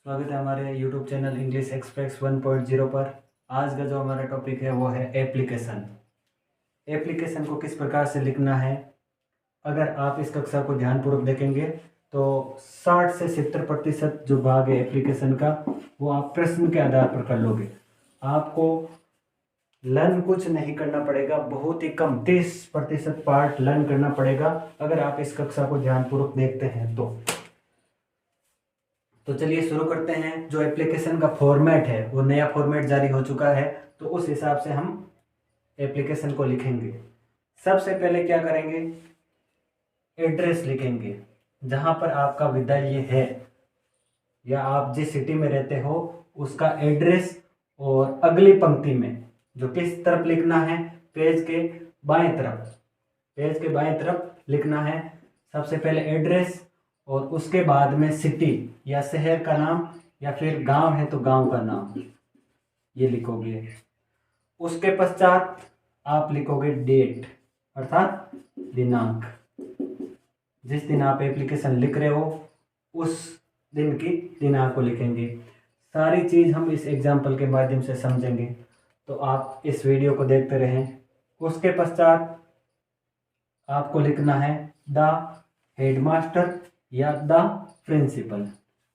स्वागत है हमारे YouTube चैनल इंग्लिश एक्सप्रेस 1.0 पर। आज का जो हमारा टॉपिक है वो है एप्लीकेशन। एप्लीकेशन को किस प्रकार से लिखना है। अगर आप इस कक्षा को ध्यानपूर्वक देखेंगे तो 60 से 70% जो भाग है एप्लीकेशन का वो आप प्रश्न के आधार पर कर लोगे। आपको लर्न कुछ नहीं करना पड़ेगा, बहुत ही कम 30% पार्ट लर्न करना पड़ेगा अगर आप इस कक्षा को ध्यानपूर्वक देखते हैं तो चलिए शुरू करते हैं। जो एप्लीकेशन का फॉर्मेट है वो नया फॉर्मेट जारी हो चुका है, तो उस हिसाब से हम एप्लीकेशन को लिखेंगे। सबसे पहले क्या करेंगे, एड्रेस लिखेंगे। जहां पर आपका विद्यालय है या आप जिस सिटी में रहते हो उसका एड्रेस, और अगली पंक्ति में जो किस तरफ लिखना है, पेज के बाएं तरफ लिखना है। सबसे पहले एड्रेस और उसके बाद में सिटी या शहर का नाम, या फिर गांव है तो गांव का नाम ये लिखोगे। उसके पश्चात आप लिखोगे डेट अर्थात दिनांक। जिस दिन आप एप्लीकेशन लिख रहे हो उस दिन की दिनांक को लिखेंगे। सारी चीज़ हम इस एग्जाम्पल के माध्यम से समझेंगे, तो आप इस वीडियो को देखते रहें। उसके पश्चात आपको लिखना है द हेडमास्टर या द प्रिंसिपल।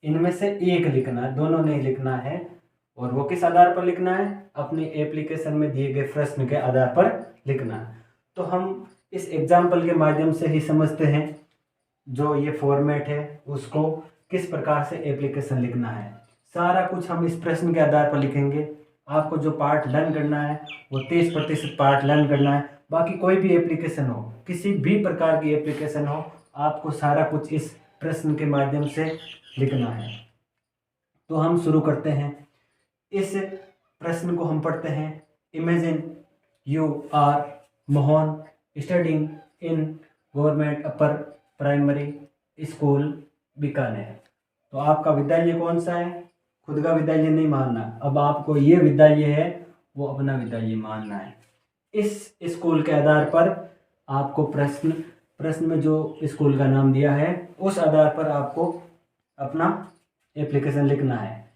इनमें से एक लिखना है, दोनों नहीं लिखना है। और वो किस आधार पर लिखना है, अपनी एप्लीकेशन में दिए गए प्रश्न के आधार पर लिखना है। तो हम इस एग्जाम्पल के माध्यम से ही समझते हैं जो ये फॉर्मेट है उसको किस प्रकार से एप्लीकेशन लिखना है। सारा कुछ हम इस प्रश्न के आधार पर लिखेंगे। आपको जो पार्ट लर्न करना है वो 30% पार्ट लर्न करना है। बाकी कोई भी एप्लीकेशन हो, किसी भी प्रकार की एप्लीकेशन हो, आपको सारा कुछ इस प्रश्न के माध्यम से लिखना है। तो हम शुरू करते हैं। इस प्रश्न को हम पढ़ते हैं। Imagine you are Mohan studying in government upper primary school Bikaner. तो आपका विद्यालय कौन सा है, खुद का विद्यालय नहीं मानना, अब आपको ये विद्यालय है वो अपना विद्यालय मानना है। इस स्कूल के आधार पर आपको प्रश्न में जो स्कूल का नाम दिया है उस आधार पर आपको अपना एप्लीकेशन लिखना है।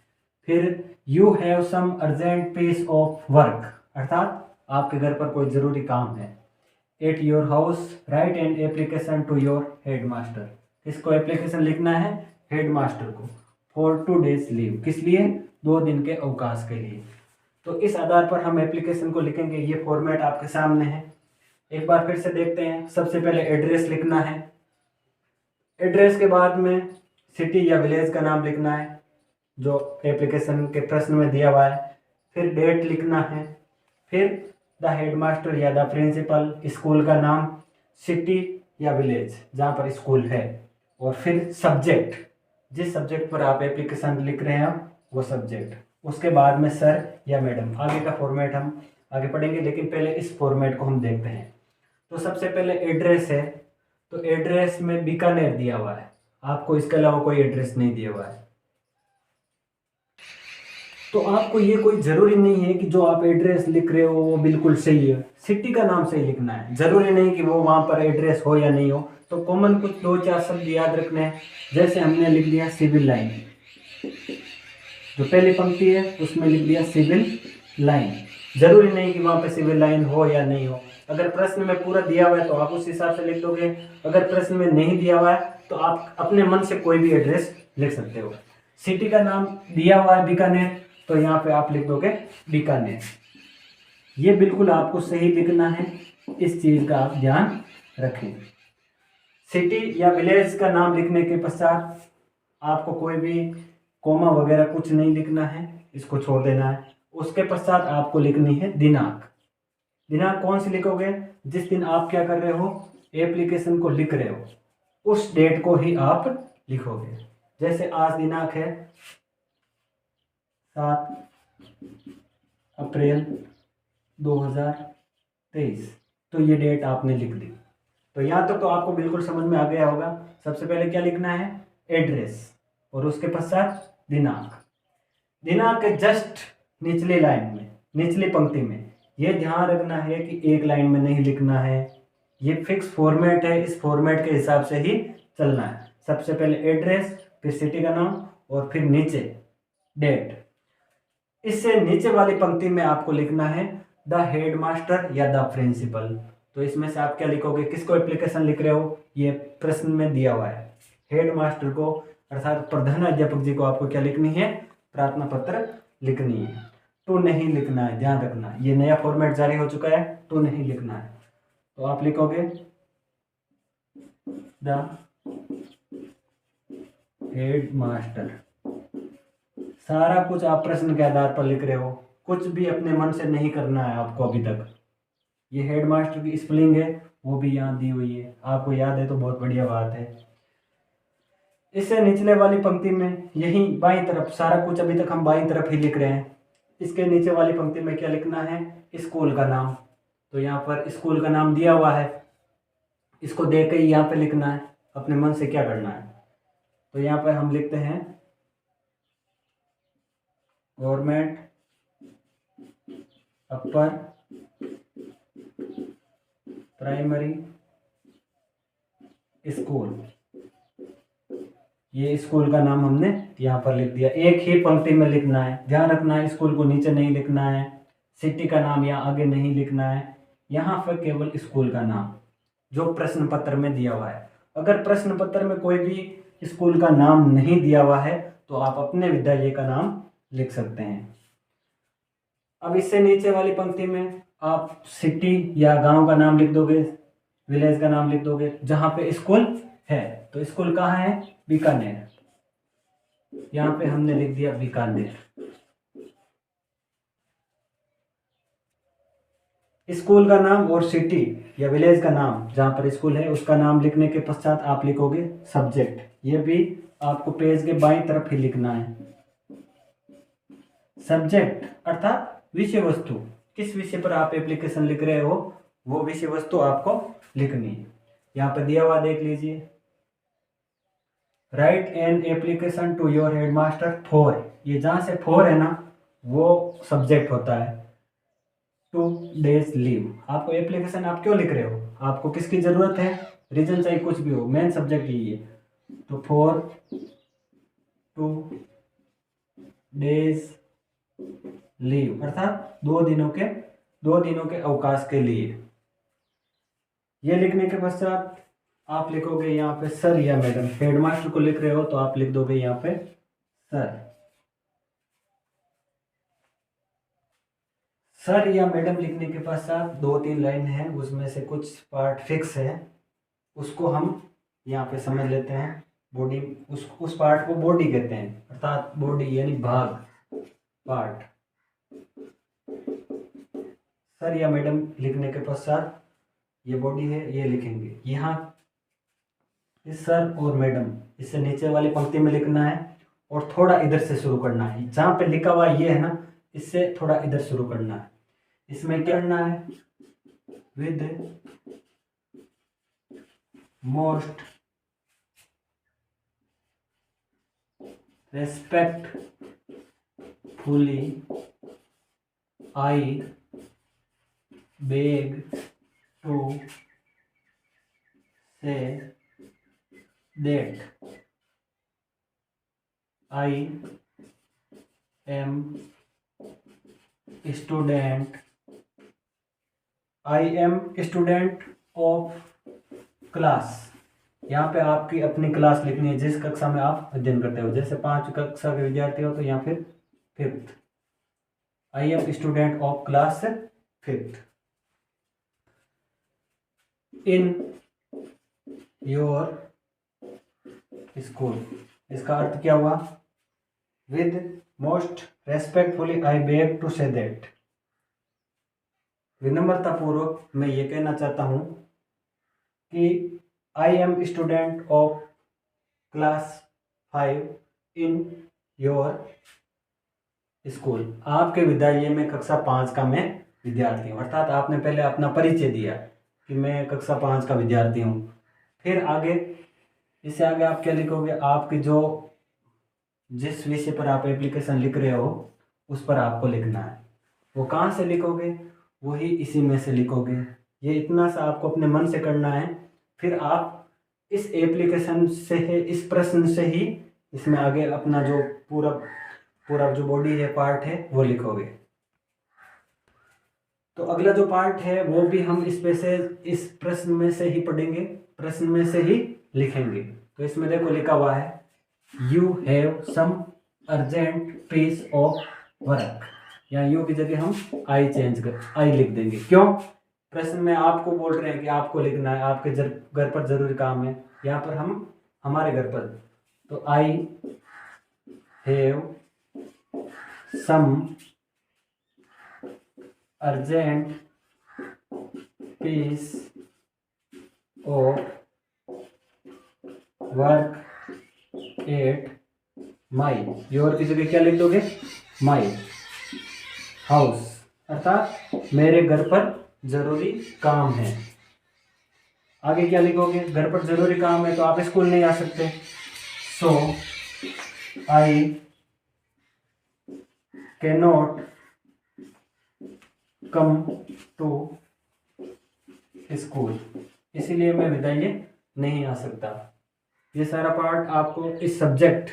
फिर you have some urgent piece of work, अर्थात आपके घर पर कोई ज़रूरी काम है। At your house write an application to your headmaster. किसको एप्लीकेशन लिखना है, हेडमास्टर को। फॉर 2 days लीव, किस लिए, 2 दिन के अवकाश के लिए। तो इस आधार पर हम एप्लीकेशन को लिखेंगे। ये फॉर्मेट आपके सामने है, एक बार फिर से देखते हैं। सबसे पहले एड्रेस लिखना है। एड्रेस के बाद में सिटी या विलेज का नाम लिखना है जो एप्लीकेशन के प्रश्न में दिया हुआ है। फिर डेट लिखना है। फिर द हेडमास्टर या द प्रिंसिपल, स्कूल का नाम, सिटी या विलेज जहाँ पर स्कूल है। और फिर सब्जेक्ट, जिस सब्जेक्ट पर आप एप्लीकेशन लिख रहे हैं वो सब्जेक्ट। उसके बाद में सर या मैडम। आगे का फॉर्मेट हम आगे पढ़ेंगे, लेकिन पहले इस फॉर्मेट को हम देखते हैं। तो सबसे पहले एड्रेस है, तो एड्रेस में बीकानेर दिया हुआ है, आपको इसके अलावा कोई एड्रेस नहीं दिया हुआ है। तो आपको ये कोई ज़रूरी नहीं है कि जो आप एड्रेस लिख रहे हो वो बिल्कुल सही है। सिटी का नाम सही लिखना है, ज़रूरी नहीं कि वो वहाँ पर एड्रेस हो या नहीं हो। तो कॉमन कुछ 2-4 शब्द याद रखने हैं। जैसे हमने लिख दिया सिविल लाइन, जो पहली पंक्ति है उसमें लिख दिया सिविल लाइन। ज़रूरी नहीं कि वहाँ पे सिविल लाइन हो या नहीं हो। अगर प्रश्न में पूरा दिया हुआ है तो आप उस हिसाब से लिख दोगे। अगर प्रश्न में नहीं दिया हुआ है तो आप अपने मन से कोई भी एड्रेस लिख सकते हो। सिटी का नाम दिया हुआ है बीकानेर, तो यहाँ पे आप लिख दोगे बीकानेर। ये बिल्कुल आपको सही लिखना है, इस चीज़ का आप ध्यान रखें। सिटी या विलेज का नाम लिखने के पश्चात आपको कोई भी कोमा वगैरह कुछ नहीं लिखना है, इसको छोड़ देना है। उसके पश्चात आपको लिखनी है दिनांक। दिनांक कौन सी लिखोगे, जिस दिन आप क्या कर रहे हो, एप्लीकेशन को लिख रहे हो, उस डेट को ही आप लिखोगे। जैसे आज दिनांक है 7 अप्रैल 2023, तो ये डेट आपने लिख दी। तो यहाँ तक तो आपको बिल्कुल समझ में आ गया होगा। सबसे पहले क्या लिखना है, एड्रेस, और उसके पश्चात दिनांक। दिनांक के जस्ट निचली लाइन में, निचली पंक्ति में ये ध्यान रखना है कि एक लाइन में नहीं लिखना है। ये फिक्स फॉर्मेट है, इस फॉर्मेट के हिसाब से ही चलना है। सबसे पहले एड्रेस, फिर सिटी का नाम और फिर नीचे डेट। इससे नीचे वाली पंक्ति में आपको लिखना है द हेडमास्टर या द प्रिंसिपल। तो इसमें से आप क्या लिखोगे, किसको एप्लीकेशन लिख रहे हो, ये प्रश्न में दिया हुआ है। हेडमास्टर को अर्थात प्रधान अध्यापक जी को आपको क्या लिखनी है, प्रार्थना पत्र लिखनी है। टू नहीं लिखना है, ध्यान रखना, ये नया फॉर्मेट जारी हो चुका है, टू नहीं लिखना है। तो आप लिखोगे द हेडमास्टर। सारा कुछ आप प्रश्न के आधार पर लिख रहे हो, कुछ भी अपने मन से नहीं करना है आपको अभी तक। ये हेडमास्टर की स्पेलिंग है वो भी यहाँ दी हुई है, आपको याद है तो बहुत बढ़िया बात है। इससे निचले वाली पंक्ति में यही बाईं तरफ, सारा कुछ अभी तक हम बाईं तरफ ही लिख रहे हैं। इसके नीचे वाली पंक्ति में क्या लिखना है, स्कूल का नाम। तो यहाँ पर स्कूल का नाम दिया हुआ है, इसको देख के यहाँ पे लिखना है, अपने मन से क्या करना है। तो यहाँ पर हम लिखते हैं गवर्नमेंट अपर प्राइमरी स्कूल। ये स्कूल का नाम हमने यहाँ पर लिख दिया, एक ही पंक्ति में लिखना है। ध्यान रखना है स्कूल को नीचे नहीं लिखना है, सिटी का नाम यहाँ आगे नहीं लिखना है, यहाँ पर केवल स्कूल का नाम जो प्रश्न पत्र में दिया हुआ है। अगर प्रश्न पत्र में कोई भी स्कूल का नाम नहीं दिया हुआ है तो आप अपने विद्यालय का नाम लिख सकते हैं। अब इससे नीचे वाली पंक्ति में आप सिटी या गांव का नाम लिख दोगे, विलेज का नाम लिख दोगे जहाँ पे स्कूल है। तो स्कूल कहाँ है, बीकानेर, यहाँ पे हमने लिख दिया बीकानेर। स्कूल का नाम और सिटी या विलेज का नाम जहाँ पर स्कूल है उसका नाम लिखने के पश्चात आप लिखोगे सब्जेक्ट। ये भी आपको पेज के बाईं तरफ ही लिखना है। सब्जेक्ट अर्थात विषय वस्तु, किस विषय पर आप एप्लीकेशन लिख रहे हो वो विषय वस्तु आपको लिखनी है। यहाँ पे दिया हुआ देख लीजिए, write an application to your headmaster for, ये जहाँ से फॉर है ना वो सब्जेक्ट होता है। 2 days लीव, आपको एप्लीकेशन आप क्यों लिख रहे हो, आपको किसकी ज़रूरत है, रीजन चाहे कुछ भी हो, मेन सब्जेक्ट यही है। तो फॉर 2 days लीव अर्थात 2 दिनों के अवकाश के लिए। ये लिखने के पश्चात आप लिखोगे यहाँ पे सर या मैडम। हेडमास्टर को लिख रहे हो तो आप लिख दोगे यहाँ पे सर। सर या मैडम लिखने के पश्चात 2-3 लाइन है, उसमें से कुछ पार्ट फिक्स है, उसको हम यहाँ पे समझ लेते हैं। बॉडी, उस पार्ट को बॉडी कहते हैं, अर्थात बॉडी यानी भाग, पार्ट। सर या मैडम लिखने के पश्चात ये बॉडी है, ये लिखेंगे यहाँ इस सर और मैडम, इससे नीचे वाली पंक्ति में लिखना है और थोड़ा इधर से शुरू करना है। जहाँ पे लिखा हुआ ये है ना, इससे थोड़ा इधर शुरू करना है। इसमें क्या करना है, with most respectfully I beg to say that I am student of class। यहाँ पे आपकी अपनी क्लास लिखनी है, जिस कक्षा में आप अध्ययन करते हो। जैसे 5 कक्षा के विद्यार्थी हो तो यहाँ फिर 5th, I am student of class 5th in your school. इसका अर्थ क्या हुआ, with most respectfully I beg to say that, विनम्रता पूर्वक मैं ये कहना चाहता हूँ कि I am student of class 5 in your school. आपके विद्यालय में कक्षा 5 का मैं विद्यार्थी हूँ। अर्थात आपने पहले अपना परिचय दिया कि मैं कक्षा 5 का विद्यार्थी हूँ। फिर आगे, इससे आगे आप क्या लिखोगे, आपके जो जिस विषय पर आप एप्लीकेशन लिख रहे हो उस पर आपको लिखना है। वो कहाँ से लिखोगे, वही इसी में से लिखोगे। ये इतना सा आपको अपने मन से करना है। फिर आप इस एप्लीकेशन से, इस प्रश्न से ही इसमें आगे अपना जो पूरा पूरा जो बॉडी है, पार्ट है, वो लिखोगे। तो अगला जो पार्ट है वो भी हम इस प्रश्न में से ही पढ़ेंगे, प्रश्न में से ही लिखेंगे। तो इसमें देखो लिखा हुआ है you have some urgent piece of work, या यू की जगह हम आई लिख देंगे। क्यों? प्रश्न में आपको बोल रहे हैं कि आपको लिखना है, आपके घर पर जरूरी काम है, यहाँ पर हम हमारे घर पर। तो I have some urgent piece of work at my, your की जगह क्या लिख दोगे? माई हाउस, अर्थात मेरे घर पर जरूरी काम है। आगे क्या लिखोगे? घर पर जरूरी काम है तो आप स्कूल नहीं आ सकते, so I can not come to school, इसीलिए मैं विद्यालय नहीं आ सकता। ये सारा पार्ट आपको इस सब्जेक्ट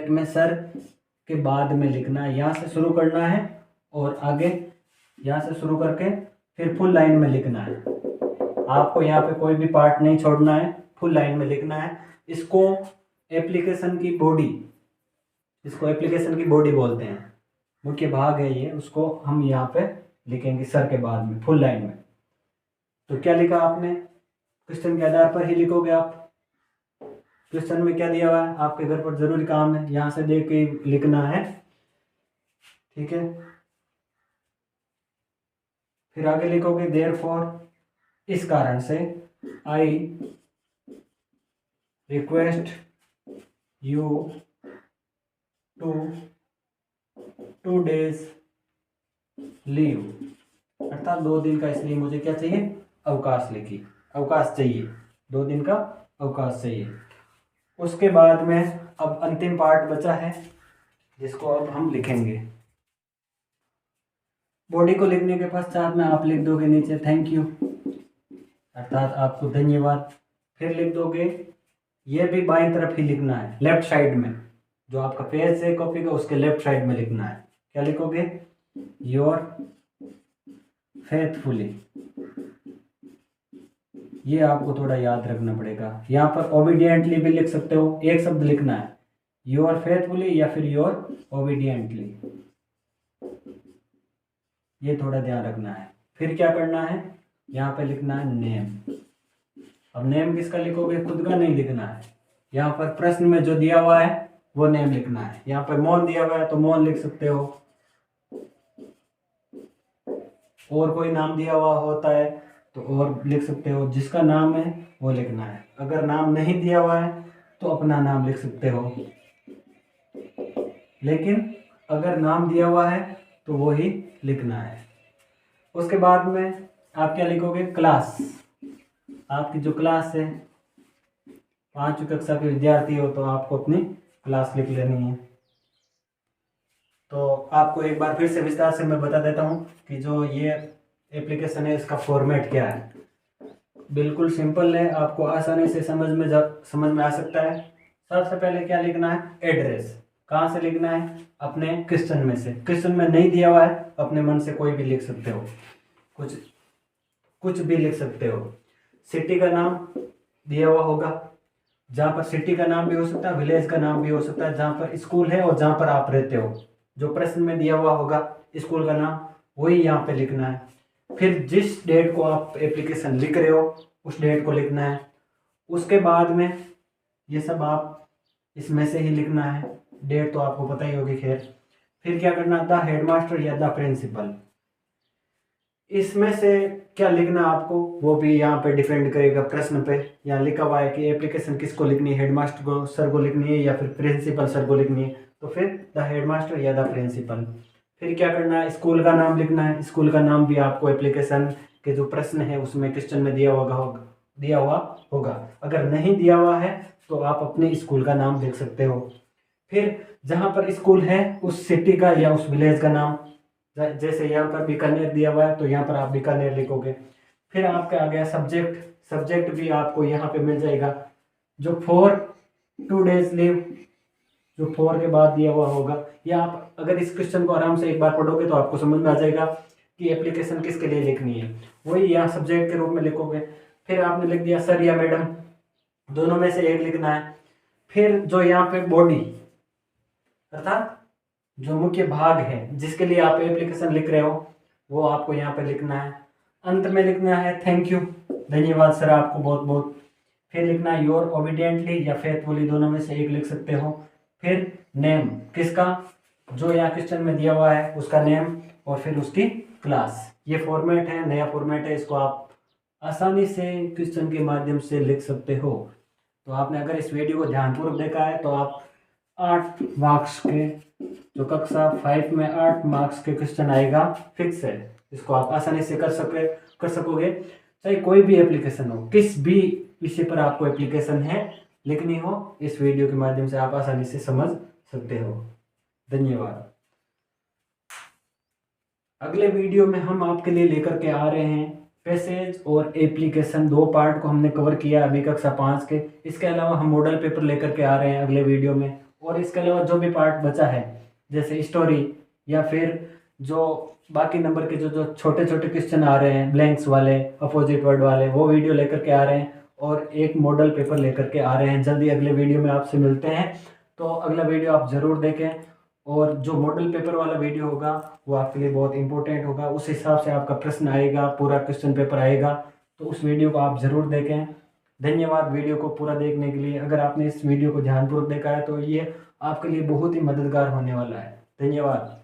में सर के बाद में लिखना है, यहाँ से शुरू करना है और आगे यहाँ से शुरू करके फिर फुल लाइन में लिखना है। आपको यहाँ पे कोई भी पार्ट नहीं छोड़ना है, फुल लाइन में लिखना है। इसको एप्लीकेशन की बॉडी बोलते हैं, मुख्य भाग है ये, उसको हम यहाँ पे लिखेंगे सर के बाद में फुल लाइन में। तो क्या लिखा आपने? क्वेश्चन के आधार पर ही लिखोगे आप। क्वेश्चन में क्या दिया हुआ है? आपके घर पर जरूरी काम है, यहाँ से देख के लिखना है, ठीक है। फिर आगे लिखोगे देयरफॉर, इस कारण से, I request you to 2 days leave, अर्थात 2 दिन का इसलिए मुझे क्या चाहिए? अवकाश चाहिए, 2 दिन का अवकाश चाहिए। उसके बाद में अब अंतिम पार्ट बचा है जिसको अब हम लिखेंगे। बॉडी को लिखने के पश्चात में आप लिख दोगे नीचे थैंक यू, अर्थात आपको धन्यवाद। फिर लिख दोगे, ये भी बाईं तरफ ही लिखना है, लेफ्ट साइड में, जो आपका पेज है कॉपी का उसके लेफ्ट साइड में लिखना है। क्या लिखोगे? योर फेथफुली, ये आपको थोड़ा याद रखना पड़ेगा। यहाँ पर ओबीडियंटली भी लिख सकते हो, एक शब्द लिखना है, योर फेथफुली या फिर योर ओबीडियंटली, ये थोड़ा ध्यान रखना है। फिर क्या करना है? यहाँ पे लिखना है नेम। अब नेम किसका लिखोगे? खुद का नहीं लिखना है, यहाँ पर प्रश्न में जो दिया हुआ है वो नेम लिखना है। यहाँ पर मोहन दिया हुआ है तो मोहन लिख सकते हो, और कोई नाम दिया हुआ होता है तो और लिख सकते हो, जिसका नाम है वो लिखना है। अगर नाम नहीं दिया हुआ है तो अपना नाम लिख सकते हो, लेकिन अगर नाम दिया हुआ है तो वो ही लिखना है। उसके बाद में आप क्या लिखोगे? क्लास, आपकी जो क्लास है, 5वीं कक्षा के विद्यार्थी हो तो आपको अपनी क्लास लिख लेनी है। तो आपको एक बार फिर से विस्तार से मैं बता देता हूँ कि जो ये एप्लीकेशन है इसका फॉर्मेट क्या है। बिल्कुल सिंपल है, आपको आसानी से समझ में आ सकता है। सबसे पहले क्या लिखना है? एड्रेस। कहाँ से लिखना है? अपने क्वेश्चन में से। क्वेश्चन में नहीं दिया हुआ है, अपने मन से कोई भी लिख सकते हो, कुछ भी लिख सकते हो। सिटी का नाम दिया हुआ होगा, जहाँ पर सिटी का नाम भी हो सकता है, विलेज का नाम भी हो सकता है, जहाँ पर स्कूल है और जहाँ पर आप रहते हो, जो प्रश्न में दिया हुआ होगा स्कूल का नाम, वही यहाँ पे लिखना है। फिर जिस डेट को आप एप्लीकेशन लिख रहे हो उस डेट को लिखना है। उसके बाद में ये सब आप इसमें से ही लिखना है, डेट तो आपको पता ही होगी खैर। फिर क्या करना? द हेडमास्टर या द प्रिंसिपल, इसमें से क्या लिखना आपको वो भी यहाँ पे डिपेंड करेगा प्रश्न पे। यहाँ लिखा हुआ है कि एप्लीकेशन किसको लिखनी है, हेडमास्टर को सर को लिखनी है या फिर प्रिंसिपल सर को लिखनी है, तो फिर द हेडमास्टर या द प्रिंसिपल। फिर क्या करना है? स्कूल का नाम लिखना है। स्कूल का नाम भी आपको एप्लीकेशन के जो प्रश्न है उसमें क्वेश्चन में दिया हुआ होगा। अगर नहीं दिया हुआ है तो आप अपने स्कूल का नाम लिख सकते हो। फिर जहाँ पर स्कूल है उस सिटी का या उस विलेज का नाम, जैसे यहाँ पर बीकानेर दिया हुआ है तो यहाँ पर आप बीकानेर लिखोगे। फिर आपका आ गया सब्जेक्ट भी आपको यहाँ पे मिल जाएगा। जो 4 2 days लीव जो 4 के बाद दिया हुआ होगा। या आप अगर इस क्वेश्चन को आराम से एक बार पढ़ोगे तो आपको समझ में आ जाएगा कि एप्लीकेशन किसके लिए लिखनी है। वही यहाँ सब्जेक्ट के रूप में लिखोगे। फिर आपने लिख दिया सर या मैडम, दोनों में से एक लिखना है। फिर जो यहाँ पे बॉडी अर्थात जो मुख्य भाग है जिसके लिए आप एप्लीकेशन लिख रहे हो वो आपको यहाँ पे लिखना है। अंत में लिखना है थैंक यू, धन्यवाद सर आपको बहुत बहुत। फिर लिखना है योर ओबीडियंटली या फेथफुली, दोनों में से एक लिख सकते हो। फिर नेम किसका, जो यहाँ क्वेश्चन में दिया हुआ है उसका नेम, और फिर उसकी क्लास। ये फॉर्मेट है, नया फॉर्मेट है, इसको आप आसानी से क्वेश्चन के माध्यम से लिख सकते हो। तो आपने अगर इस वीडियो को ध्यानपूर्वक देखा है तो आप 8 मार्क्स के, जो कक्षा 5 में 8 मार्क्स के क्वेश्चन आएगा फिक्स है, इसको आप आसानी से कर सकोगे। चाहे कोई भी एप्लीकेशन हो, किस भी विषय पर आपको एप्लीकेशन है लिखनी हो, इस वीडियो के माध्यम से आप आसानी से समझ सकते हो। धन्यवाद। अगले वीडियो में हम आपके लिए लेकर के आ रहे हैं पैसेज और एप्लीकेशन, 2 पार्ट को हमने कवर किया अभी कक्षा 5 के। इसके अलावा हम मॉडल पेपर लेकर के आ रहे हैं अगले वीडियो में। और इसके अलावा जो भी पार्ट बचा है जैसे स्टोरी या फिर जो बाकी नंबर के जो छोटे छोटे क्वेश्चन आ रहे हैं ब्लैंक्स वाले, अपोजिट वर्ड वाले, वो वीडियो लेकर के आ रहे हैं। और एक मॉडल पेपर लेकर के आ रहे हैं। जल्दी अगले वीडियो में आपसे मिलते हैं, तो अगला वीडियो आप ज़रूर देखें। और जो मॉडल पेपर वाला वीडियो होगा वो आपके लिए बहुत इंपॉर्टेंट होगा, उस हिसाब से आपका प्रश्न आएगा, पूरा क्वेश्चन पेपर आएगा, तो उस वीडियो को आप ज़रूर देखें। धन्यवाद वीडियो को पूरा देखने के लिए। अगर आपने इस वीडियो को ध्यानपूर्वक देखा है तो ये आपके लिए बहुत ही मददगार होने वाला है। धन्यवाद।